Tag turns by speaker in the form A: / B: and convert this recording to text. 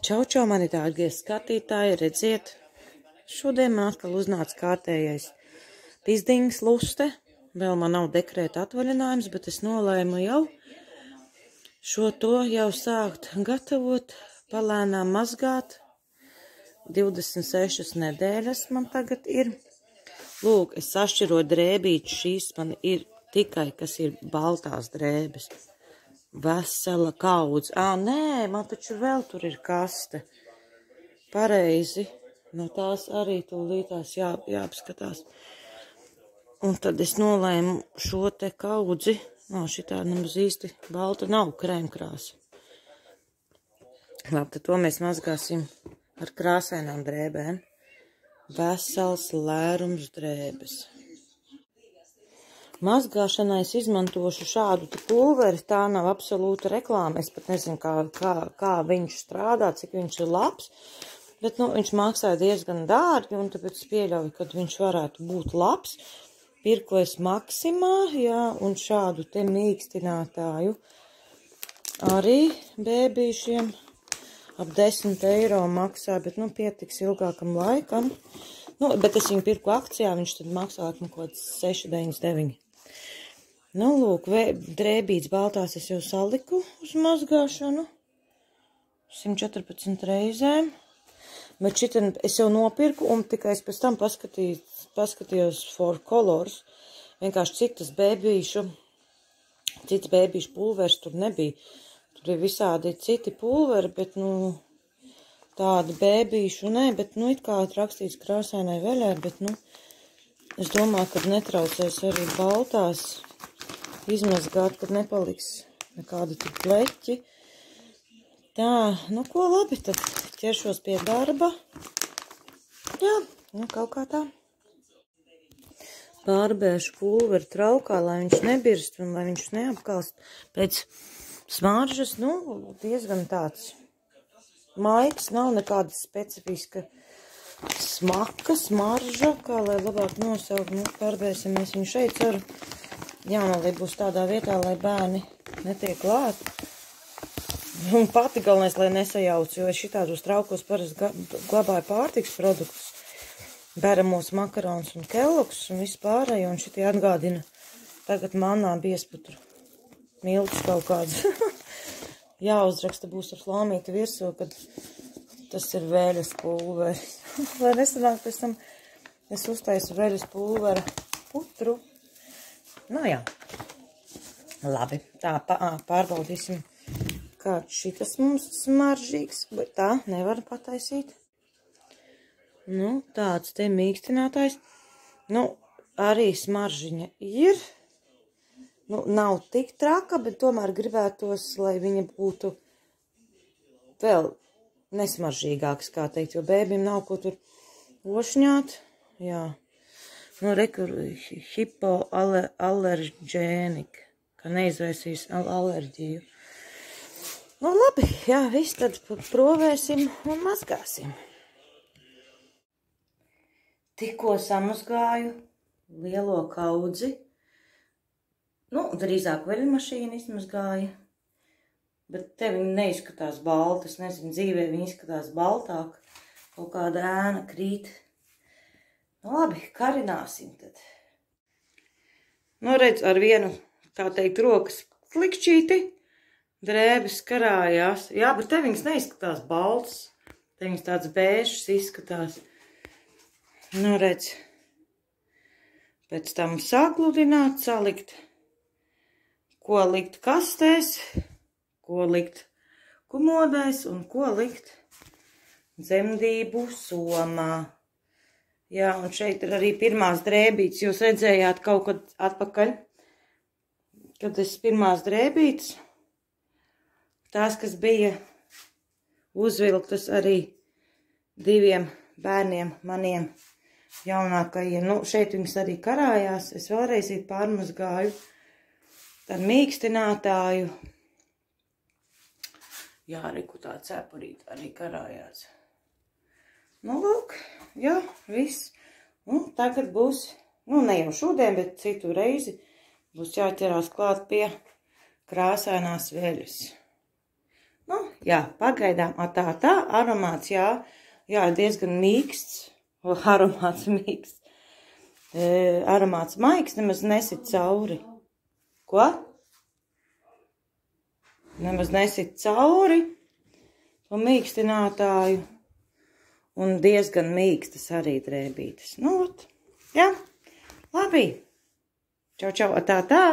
A: Čau, čau, mani dārgie skatītāji, redziet, šodien man atkal uznāca kārtējais pizdiņas luste, vēl man nav dekrēta atvaļinājums, bet es nolēmu jau jau sākt gatavot, palēnām mazgāt, 26 nedēļas man tagad ir. Lūk, es sašķiroju drēbīšu, šīs man ir tikai, kas ir baltās drēbes. Vesela kaudze. Nē, man taču vēl tur ir kaste. Pareizi. No tās arī tūlītās jāapskatās. Un tad es nolēmu šo te kaudzi. Šitā nemaz īsti balta nav, krēmkrāsa. Labi, tad to mēs mazgāsim ar krāsainām drēbēm. Vesels lērums drēbes. Mazgāšanai es izmantošu šādu pulveri, tā nav absolūta reklāma, es pat nezinu, kā viņš strādā, cik viņš ir labs, bet, viņš maksāja diezgan dārgi, un tāpēc pieļauju, ka viņš varētu būt labs. Pirku es Maksimā, un šādu te mīkstinātāju arī bēbīšiem ap 10 eiro maksā, bet, pietiks ilgākam laikam. Bet es viņu pirku akcijā, viņš tad maksā kaut kāds 6,99. Lūk, drēbītes baltās es jau saliku uz mazgāšanu. 114 reizēm. Bet šitien es jau nopirku, un tikai es pēc tam paskatījos for colors. Vienkārši citas bēbīšu pulveris tur nebija. Tur ir visādi citi pulveri, bet, tādi bēbīšu, nē, bet, it kā rakstīts krāsainai veļai, bet, es domāju, ka netraucēs arī baltās izmazgāt, kad nepaliks nekādi tik pleķi. Tā, ko labi, tad ķeršos pie darba. Jā, kaut kā tā. Pārbēšu pulveri traukā, lai viņš nebirst un lai viņš neapkalst. Pēc smaržas, diezgan tāds maigs, nav nekāda specifiska smaka, smarža, kā lai labāk nosaukt. Pārbēsim mēs viņu šeit ceru. Jānolī būs tādā vietā, lai bērni netiek klāt. Un pati galvenais, lai nesajauc, jo es šitādos traukos parasti glabāju pārtiks produktus. Beramos makaronus un kellogus un visu pārējo, un šitie atgādina tagad mannā biesputru. Miltus kaut kāds. Jāuzraksta būs ar slāmīti virsū, kad tas ir veļas pulveris. Lai nesanāk pēc tam, es uztaisu veļas pulvera putru. Jā. Labi, tā pārbaudīsim, kāds šitas mums smaržīgs, bet tā nevar pataisīt. Tāds te mīkstinātājs. Arī smaržiņa ir. Nav tik traka, bet tomēr gribētos, lai viņa būtu vēl nesmaržīgāks, kā teikt, jo bēbim nav ko tur ošņāt. Jā. Hipoalerģēnika, ka neizraisīs alerģiju. Labi, viss tad provēsim un mazgāsim. Tikko samazgāju lielo kaudzi. Drīzāk veļmašīna izmazgāja, bet te viņi neizskatās balti, es nezinu, dzīvē viņi izskatās baltāk, kaut kāda ēna krīt. Labi, karināsim tad. Redz, ar vienu, tā teikt, rokas klikšķīti, drēbes karājās. Jā, bet te viņas neizskatās baltas, te viņas tāds bēžs izskatās. Redz, pēc tam sagludināt, salikt, ko likt kastēs, ko likt komodēs un ko likt dzemdību somā. Jā, un šeit ir arī pirmās drēbītes. Jūs redzējāt kaut kad atpakaļ, kad es pirmās drēbītes, tās, kas bija uzvilktas arī diviem bērniem, maniem jaunākajiem. Šeit viņas arī karājās. Es vēlreiz pārmazgāju ar mīkstinātāju. Jā, arī tā cepurīte arī karājās. Lūk, jā, viss. Tagad būs, ne jau šodien, bet citu reizi būs jāķerās klāt pie krāsainās veļas. Nu, jā, pagaidām, tā, aromāts, jā, diezgan mīksts, aromāts mīksts, aromāts maigs, nemaz nesit cauri. Ko? Nemaz nesit cauri to mīkstinātāju, un diezgan mīkstas arī drēbītes. Nu, jā, labi, čau, tā.